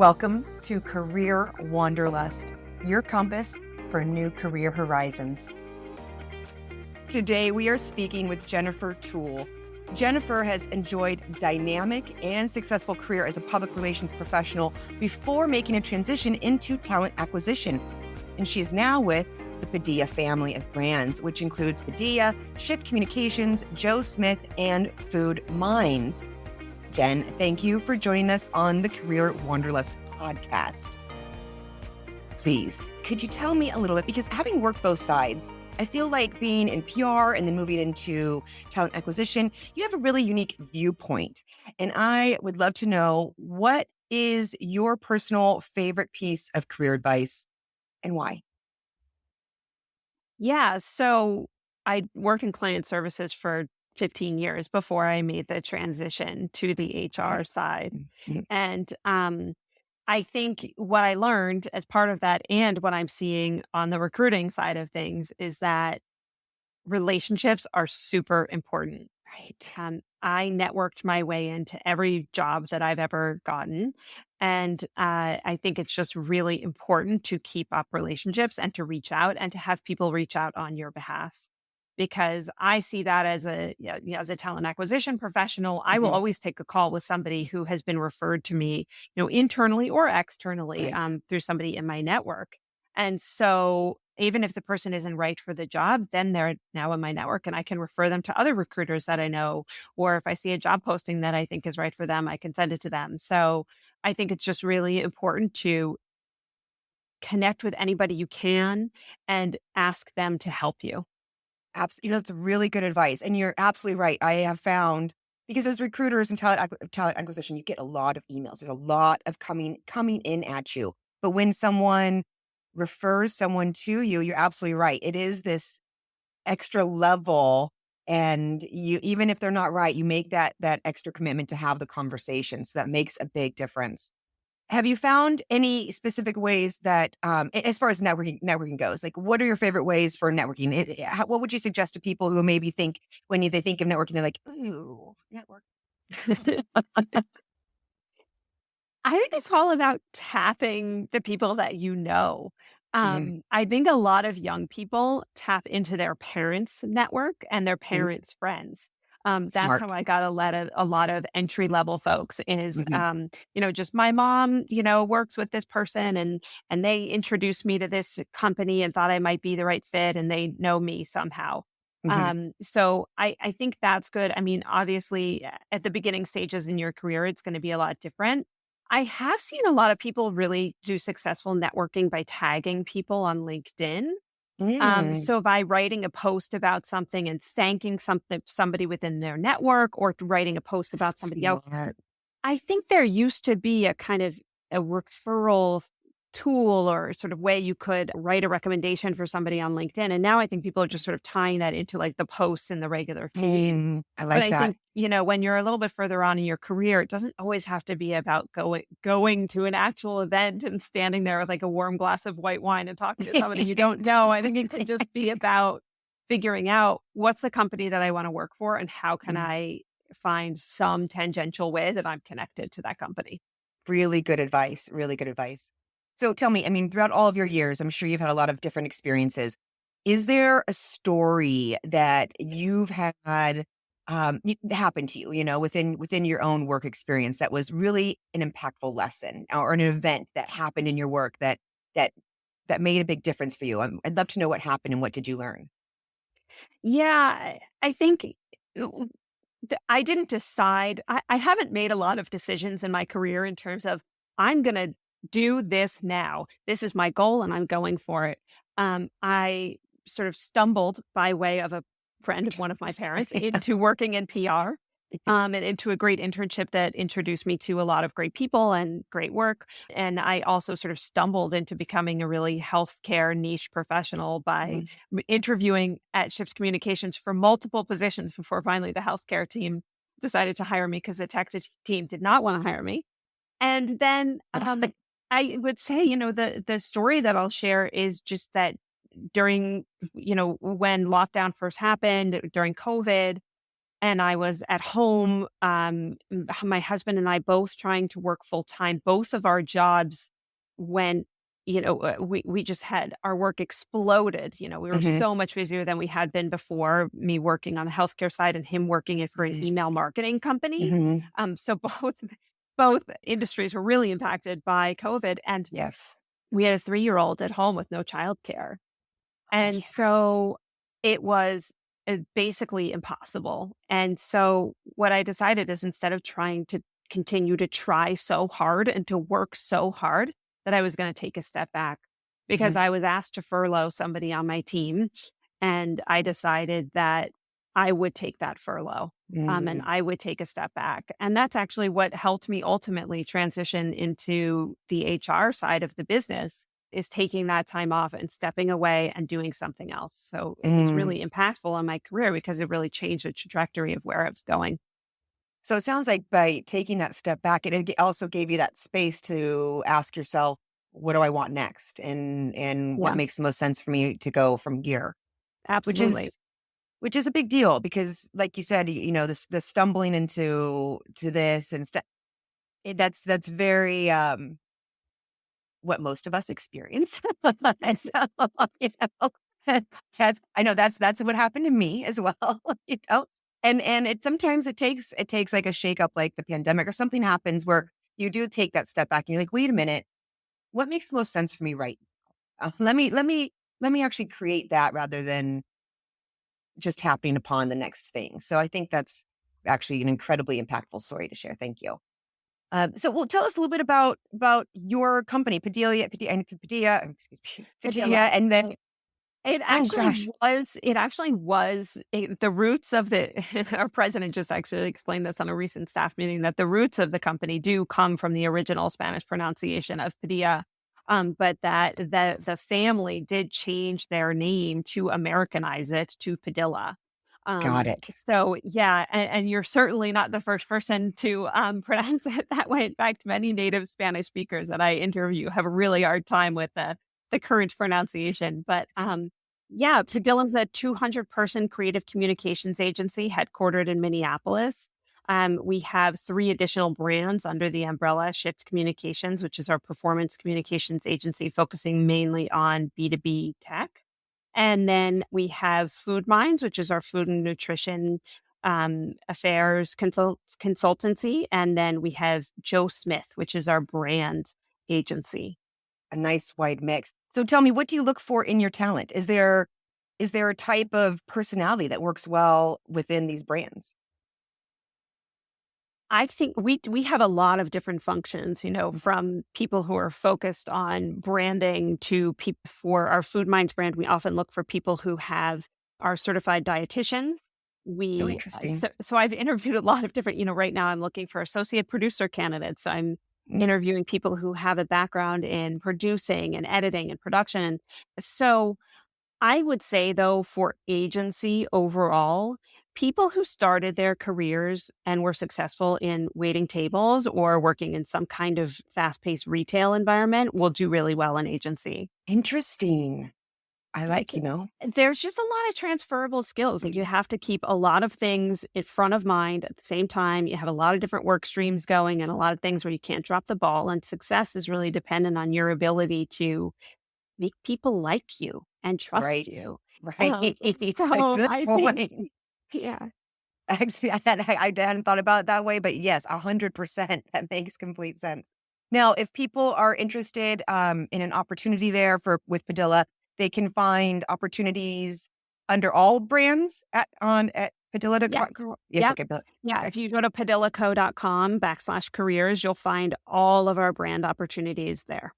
Welcome to Career Wanderlust, your compass for new career horizons. Today, we are speaking with Jennifer Toole. Jennifer has enjoyed dynamic and successful career as a public relations professional before making a transition into talent acquisition. And she is now with the Padilla family of brands, which includes Padilla, Shift Communications, Joe Smith, and Food Minds. Jen, thank you for joining us on the Career Wanderlust podcast. Please, could you tell me a little bit, because having worked both sides, I feel like being in PR and then moving into talent acquisition, you have a really unique viewpoint. And I would love to know, what is your personal favorite piece of career advice and why? Yeah. So I worked in client services for 15 years before I made the transition to the HR side. Mhm. And I think what I learned as part of that and what I'm seeing on the recruiting side of things is that relationships are super important. Right. I networked my way into every job that I've ever gotten. And I think it's just really important to keep up relationships and to reach out and to have people reach out on your behalf. Because I see that as as a talent acquisition professional, I will Mhm. always take a call with somebody who has been referred to me, internally or externally, Right. through somebody in my network. And so even if the person isn't right for the job, then they're now in my network and I can refer them to other recruiters that I know. Or if I see a job posting that I think is right for them, I can send it to them. So I think it's just really important to connect with anybody you can and ask them to help you. That's really good advice. And you're absolutely right. I have found, because as recruiters and talent acquisition, you get a lot of emails. There's a lot of coming in at you. But when someone refers someone to you, you're absolutely right. It is this extra level, and you, even if they're not right, you make that extra commitment to have the conversation. So that makes a big difference. Have you found any specific ways that, as far as networking goes, like, what are your favorite ways for networking? What would you suggest to people who maybe think, when they think of networking, they're like, ooh, network. I think it's all about tapping the people that you know. Mhm, I think a lot of young people tap into their parents' network and their mhm. parents' friends. That's Smart. how I got a lot of entry level folks is, Mhm, just my mom, works with this person and they introduced me to this company and thought I might be the right fit and they know me somehow. mhm. So I think that's good. I mean, obviously at the beginning stages in your career, it's going to be a lot different. I have seen a lot of people really do successful networking by tagging people on LinkedIn. Mm, So by writing a post about something and thanking somebody within their network or writing a post about somebody else, smart. I think there used to be a kind of a referral tool or sort of way you could write a recommendation for somebody on LinkedIn. And now I think people are just sort of tying that into like the posts in the regular feed. I But like I that. think, when you're a little bit further on in your career, it doesn't always have to be about going to an actual event and standing there with like a warm glass of white wine and talking to somebody you don't know. I think it could just be about figuring out what's the company that I want to work for and how can Mm, I find some tangential way that I'm connected to that company. Really good advice. Really good advice. So tell me, I mean, throughout all of your years, I'm sure you've had a lot of different experiences. Is there a story that you've had happen to you, within your own work experience, that was really an impactful lesson, or an event that happened in your work that that made a big difference for you? I'd love to know what happened and what did you learn? Yeah, I think I didn't decide. I haven't made a lot of decisions in my career in terms of I'm going to do this now. This is my goal and I'm going for it. I sort of stumbled by way of a friend of one of my parents into working in PR. And into a great internship that introduced me to a lot of great people and great work. And I also sort of stumbled into becoming a really healthcare niche professional by Mhm, interviewing at Shift Communications for multiple positions before finally the healthcare team decided to hire me because the tech team did not want to hire me. And then I would say, the story that I'll share is just that during, when lockdown first happened during COVID, and I was at home. My husband and I both trying to work full time. Both of our jobs went, we just had our work exploded. We were Hmm. so much busier than we had been before. Me working on the healthcare side and him working it for an email marketing company. Hmm. So both industries were really impacted by COVID, and Yes. we had a 3-year-old at home with no childcare. I And can't. so it was basically impossible. And so what I decided is, instead of trying to continue to try so hard and to work so hard, that I was going to take a step back, because Mhm. I was asked to furlough somebody on my team. And I decided that I would take that furlough. And Mm. I would take a step back. And that's actually what helped me ultimately transition into the HR side of the business, is taking that time off and stepping away and doing something else. So it was Mm. really impactful on my career, because it really changed the trajectory of where I was going. So it sounds like by taking that step back, it also gave you that space to ask yourself, what do I want next? And what Yeah, makes the most sense for me to go from here? Which absolutely. is which is a big deal because like you said, this the stumbling to this and stuff, that's very what most of us experience. And so, you know, I know that's what happened to me as well, you know. And it takes like a shake up like the pandemic or something happens where you do take that step back and you're like, wait a minute, what makes the most sense for me right now? Let me actually create that rather than just happening upon the next thing. So I think that's actually an incredibly impactful story to share. Thank you. Well, tell us a little bit about your company, excuse me, Padilla, Padilla. and then oh gosh, It actually was the roots of the, our president just actually explained this on a recent staff meeting, that the roots of the company do come from the original Spanish pronunciation of Padilla. But that the family did change their name to Americanize it to Padilla. got it. So yeah, and you're certainly not the first person to pronounce it that way. In fact, many native Spanish speakers that I interview have a really hard time with the current pronunciation. But yeah, Padilla's a 200-person creative communications agency headquartered in Minneapolis. We have 3 additional brands under the umbrella: Shift Communications, which is our performance communications agency focusing mainly on B2B tech. And then we have Food Minds, which is our food and nutrition affairs consultancy. And then we have Joe Smith, which is our brand agency. A nice wide mix. So tell me, what do you look for in your talent? Is there a type of personality that works well within these brands? I think we have a lot of different functions, Mm. from people who are focused on branding to people for our Food Minds brand. We often look for people who have are certified dietitians. Oh, We interesting. so I've interviewed a lot of different, right now I'm looking for associate producer candidates. So I'm Mm. interviewing people who have a background in producing and editing and production. So I would say, though, for agency overall, people who started their careers and were successful in waiting tables or working in some kind of fast paced retail environment will do really well in agency. Interesting. I like, Th- you know. There's just a lot of transferable skills. Like, you have to keep a lot of things in front of mind at the same time. You have a lot of different work streams going and a lot of things where you can't drop the ball. And success is really dependent on your ability to make people like you and trust Right. you. Right. Um, It's a so good I think, point. yeah, Actually, I hadn't thought about it that way, but yes, 100%. That makes complete sense. Now, if people are interested in an opportunity there with Padilla, they can find opportunities under all brands at Padilla. yeah, Yes, yep, okay, yeah. okay, If you go to padillaco.com/careers, you'll find all of our brand opportunities there.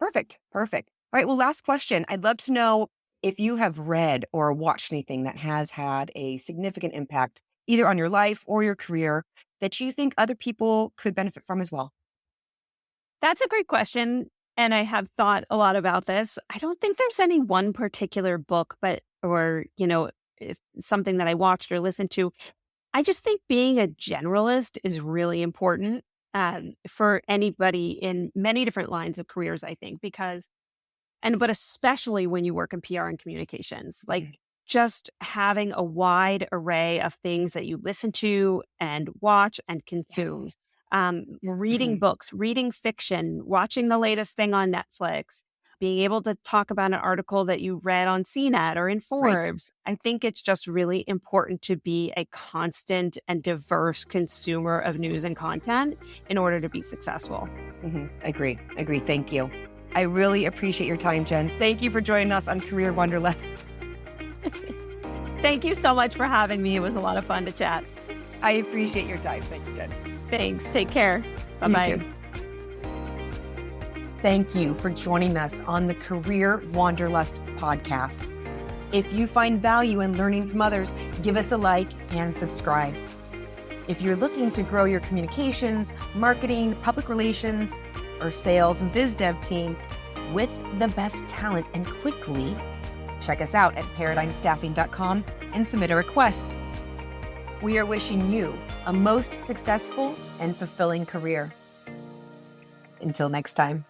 perfect, perfect. All right, well, last question. I'd love to know if you have read or watched anything that has had a significant impact either on your life or your career that you think other people could benefit from as well. That's a great question, and I have thought a lot about this. I don't think there's any one particular book, but or it's something that I watched or listened to. I just think being a generalist is really important for anybody in many different lines of careers, I think, but especially when you work in PR and communications. Like, Mhm. just having a wide array of things that you listen to and watch and consume. Yes. Reading Mhm. books, reading fiction, watching the latest thing on Netflix, being able to talk about an article that you read on CNET or in Right. Forbes. I think it's just really important to be a constant and diverse consumer of news and content in order to be successful. Agree. Thank you. I really appreciate your time, Jen. Thank you for joining us on Career Wanderlust. Thank you so much for having me. It was a lot of fun to chat. I appreciate your time. Thanks, Jen. Thanks. Take care. You Bye-bye. too. Thank you for joining us on the Career Wanderlust podcast. If you find value in learning from others, give us a like and subscribe. If you're looking to grow your communications, marketing, public relations, or sales and biz dev team with the best talent and quickly, check us out at paradigmstaffing.com and submit a request. We are wishing you a most successful and fulfilling career. Until next time.